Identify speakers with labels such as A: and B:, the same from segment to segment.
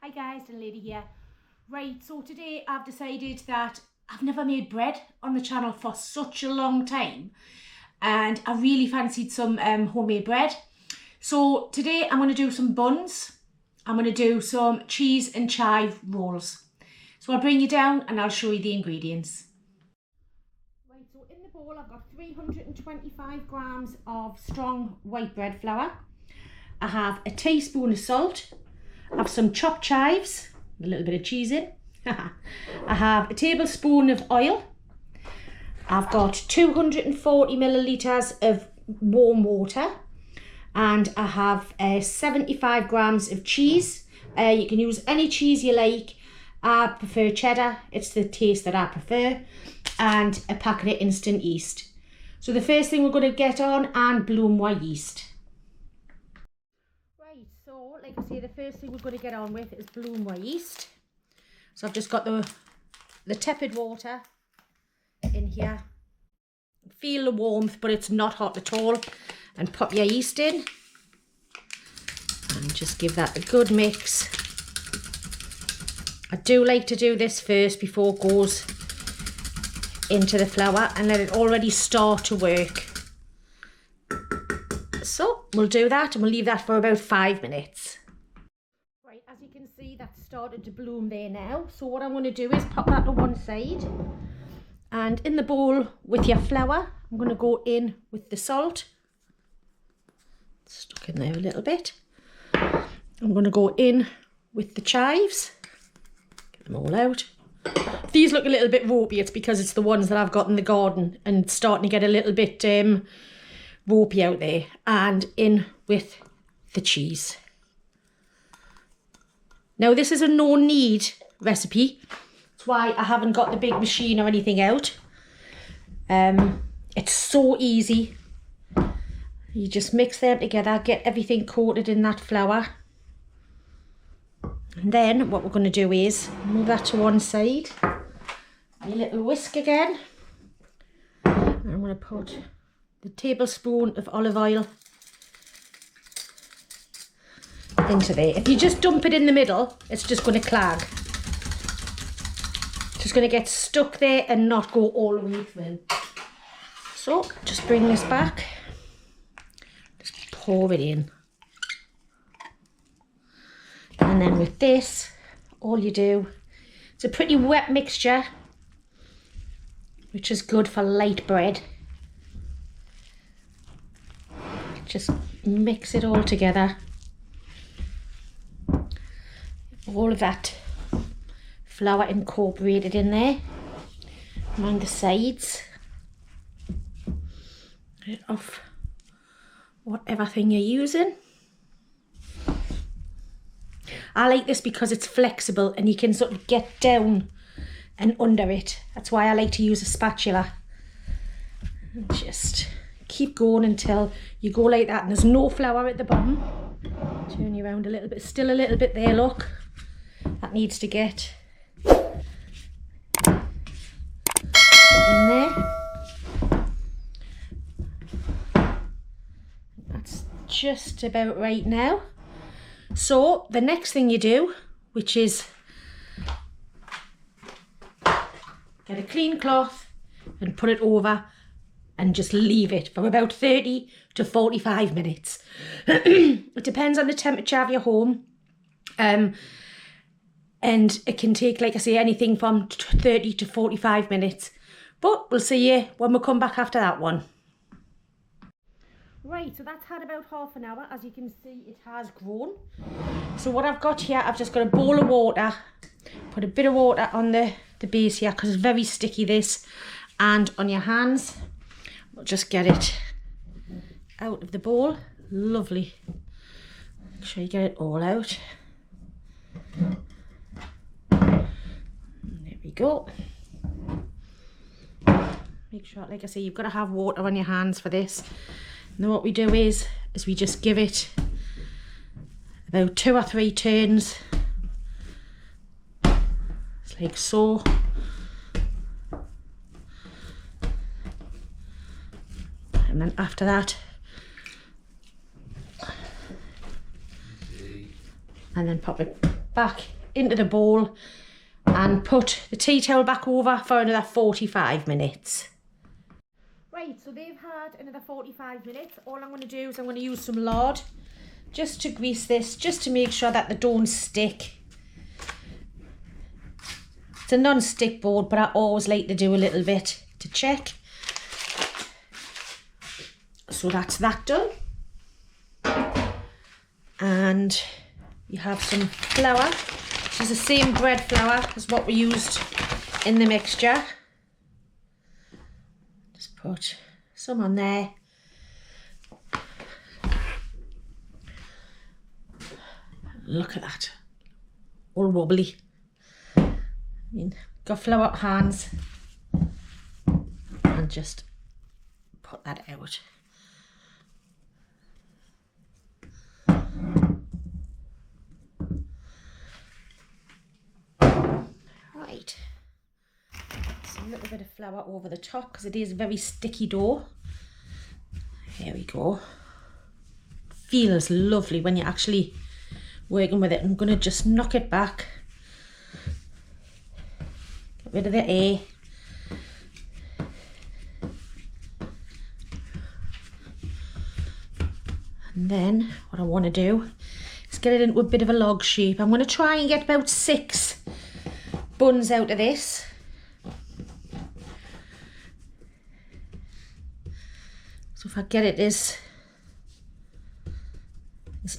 A: Hi guys, the lady here. Right, so today I've decided that I've never made bread on the channel for such a long time and I really fancied some homemade bread. So today I'm going to do some buns. I'm going to do some cheese and chive rolls. So I'll bring you down and I'll show you the ingredients. Right, so in the bowl I've got 325 grams of strong white bread flour. I have a teaspoon of salt. I have some chopped chives, a little bit of cheese in. I have a tablespoon of oil. I've got 240 millilitres of warm water. And I have 75 grams of cheese. You can use any cheese you like. I prefer cheddar, it's the taste that I prefer. And a packet of instant yeast. So the first thing we're going to get on and bloom white yeast. Right, so like I say, the first thing we're going to get on with is bloom white yeast. So I've just got the tepid water in here. Feel the warmth, but it's not hot at all. And pop your yeast in. And just give that a good mix. I do like to do this first before it goes into the flour and let it already start to work. So we'll do that and we'll leave that for about 5 minutes. Right, as you can see, that's started to bloom there now. So what I'm going to do is pop that to one side. And in the bowl with your flour, I'm going to go in with the salt. Stuck in there a little bit. I'm going to go in with the chives. Get them all out. If these look a little bit ropey, it's because it's the ones that I've got in the garden and starting to get a little bit ropey out there. And in with the cheese. Now this is a no knead recipe. That's why I haven't got the big machine or anything out. It's so easy. You just mix them together, get everything coated in that flour. And then what we're going to do is move that to one side. A little whisk again. And I'm going to put the tablespoon of olive oil into there. If you just dump it in the middle, it's just going to clag. It's just going to get stuck there and not go all the way through. So just bring this back. Just pour it in. And then with this, all you do, it's a pretty wet mixture, which is good for light bread. Just mix it all together. All of that flour incorporated in there, around the sides. Get it off whatever thing you're using. I like this because it's flexible and you can sort of get down and under it. That's why I like to use a spatula. And just keep going until you go like that and there's no flour at the bottom. Turn you around a little bit, still a little bit there, look. That needs to get in there. That's just about right now. So the next thing you do, which is get a clean cloth and put it over and just leave it for about 30 to 45 minutes. It depends on the temperature of your home. And it can take, like I say, anything from 30 to 45 minutes. But we'll see you when we come back after that one. Right, so that's had about half an hour. As you can see, it has grown. So what I've got here, I've just got a bowl of water. Put a bit of water on the base here because it's very sticky, this. And on your hands, we'll just get it out of the bowl. Lovely. Make sure you get it all out. There we go. Make sure, like I say, you've got to have water on your hands for this. And then what we do is we just give it about 2 or 3 turns. It's like so. And then after that, and then pop it back into the bowl and put the tea towel back over for another 45 minutes. Right, so they've had another 45 minutes. All I'm going to do is I'm going to use some lard just to grease this, just to make sure that they don't stick. It's a non-stick board, but I always like to do a little bit to check. So that's that done. And you have some flour, which is the same bread flour as what we used in the mixture. Just put some on there. Look at that, all wobbly. I mean, got flour hands, and just put that out. Right, just a little bit of flour over the top because it is very sticky dough. There we go. Feels lovely when you're actually working with it. I'm going to just knock it back, get rid of the air. And then what I want to do is get it into a bit of a log shape. I'm going to try and get about 6 buns out of this. So if I get it as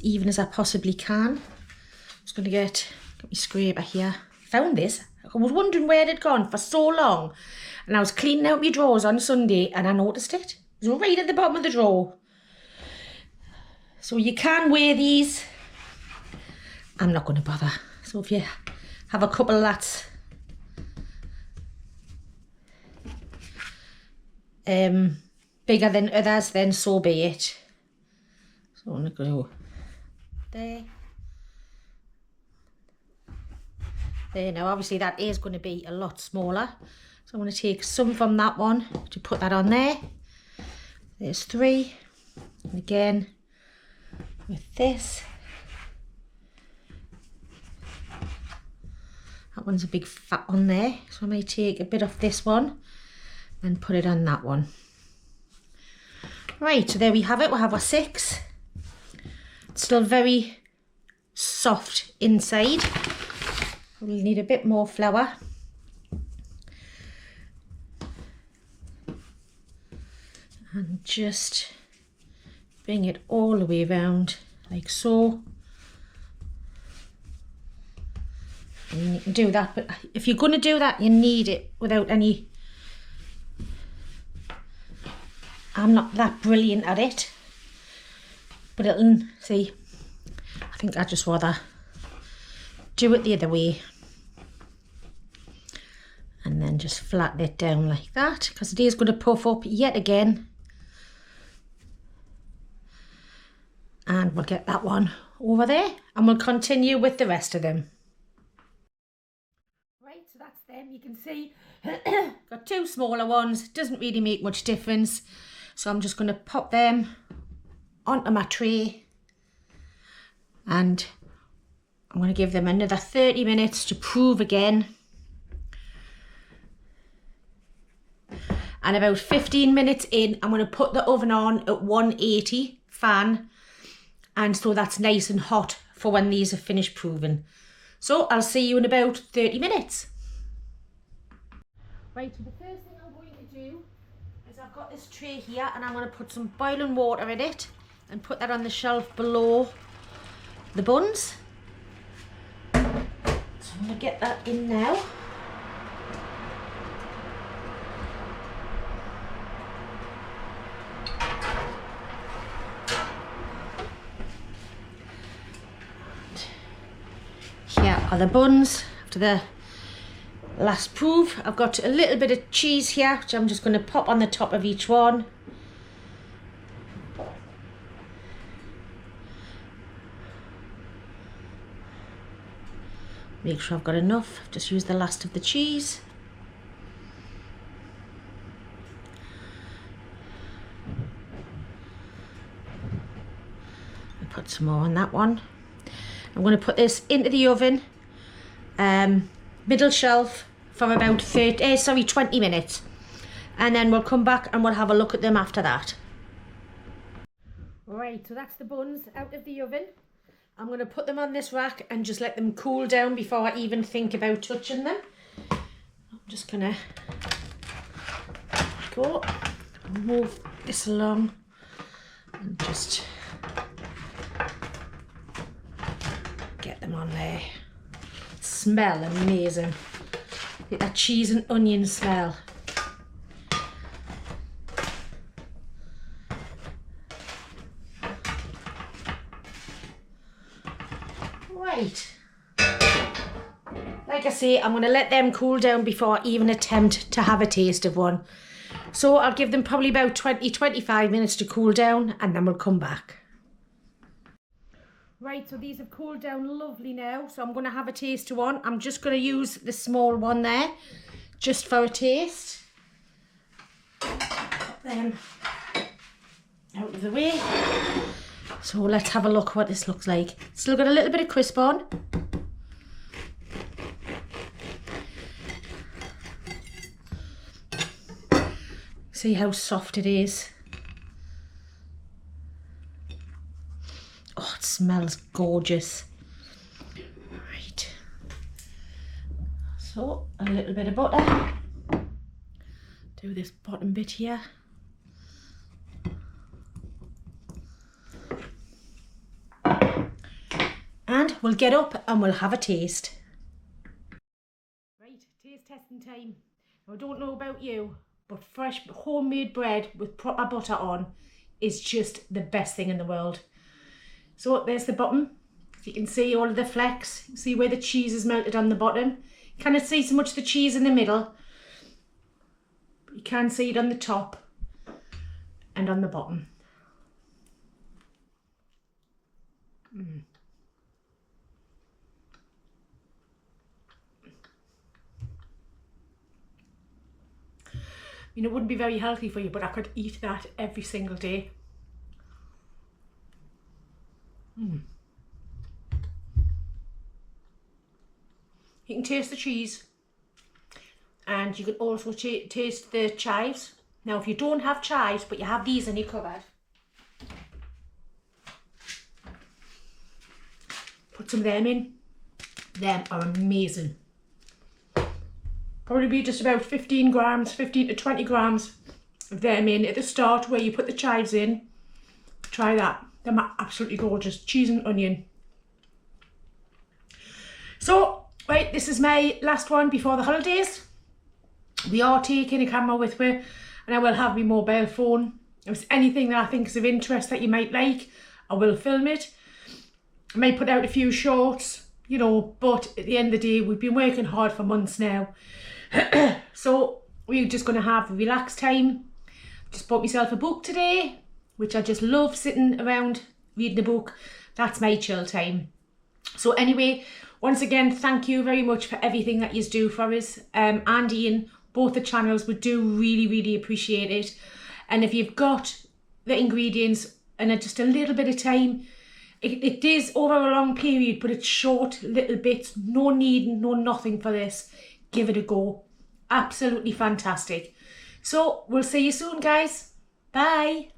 A: even as I possibly can. I'm just going to get my scraper here. Found this. I was wondering where it had gone for so long. And I was cleaning out my drawers on Sunday and I noticed it. It was right at the bottom of the drawer. So you can weigh these. I'm not going to bother. So if you have a couple that's bigger than others, then so be it. So I'm going to go there. Now obviously that is going to be a lot smaller, so I'm going to take some from that one to put that on there. There's 3, and again with this, that one's a big fat one there, so I may take a bit off this one and put it on that one. Right, so there we have it. We'll have our 6. Still very soft inside. We'll need a bit more flour. And just bring it all the way around like so. And you can do that, but if you're going to do that, you need it without any... I'm not that brilliant at it. But it'll, see, I think I'd just rather do it the other way. And then just flatten it down like that, because it is going to puff up yet again. And we'll get that one over there and we'll continue with the rest of them. Right, so that's them. You can see, got 2 smaller ones. Doesn't really make much difference. So I'm just going to pop them onto my tray and I'm going to give them another 30 minutes to prove again, and about 15 minutes in I'm going to put the oven on at 180 fan, and so that's nice and hot for when these are finished proving. So I'll see you in about 30 minutes. Right, so the first thing I'm going to do is I've got this tray here and I'm going to put some boiling water in it and put that on the shelf below the buns. So I'm going to get that in now. Here are the buns after the last proof. I've got a little bit of cheese here, which I'm just going to pop on the top of each one. Make sure I've got enough. Just use the last of the cheese. And put some more on that one. I'm going to put this into the oven, middle shelf, for about 20 minutes. And then we'll come back and we'll have a look at them after that. Right, so that's the buns out of the oven. I'm going to put them on this rack and just let them cool down before I even think about touching them. I'm just going to go move this along and just get them on there. Smell amazing. Get that cheese and onion smell. Right. Like I say, I'm going to let them cool down before I even attempt to have a taste of one. So I'll give them probably about 20-25 minutes to cool down and then we'll come back. Right, so these have cooled down lovely now. So I'm going to have a taste of one. I'm just going to use the small one there just for a taste. Put them out of the way. So let's have a look what this looks like. Still got a little bit of crisp on. See how soft it is. Oh, it smells gorgeous. Right. So a little bit of butter. Do this bottom bit here. And we'll get up and we'll have a taste. Right, taste testing time. Now, I don't know about you, but fresh homemade bread with proper butter on is just the best thing in the world. So there's the bottom. You can see all of the flecks. You see where the cheese is melted on the bottom. You cannot see so much the cheese in the middle, but you can see it on the top and on the bottom. You know, it wouldn't be very healthy for you, but I could eat that every single day. You can taste the cheese and you can also taste the chives. Now, if you don't have chives, but you have these in your cupboard, put some of them in. Them are amazing. Probably be just about 15 to 20 grams of them in at the start where you put the chives in. Try that. They're absolutely gorgeous. Cheese and onion. So, right, this is my last one before the holidays. We are taking a camera with me and I will have my mobile phone. If there's anything that I think is of interest that you might like, I will film it. I may put out a few shorts, you know, but at the end of the day, we've been working hard for months now. So we're just going to have a relaxed time. Just bought myself a book today, which I just love sitting around reading a book. That's my chill time. So anyway, once again, thank you very much for everything that you do for us. And Ian, both the channels, we do really appreciate it. And if you've got the ingredients and just a little bit of time, it is over a long period, but it's short little bits, no need, no nothing for this. Give it a go. Absolutely fantastic. So we'll see you soon, guys. Bye.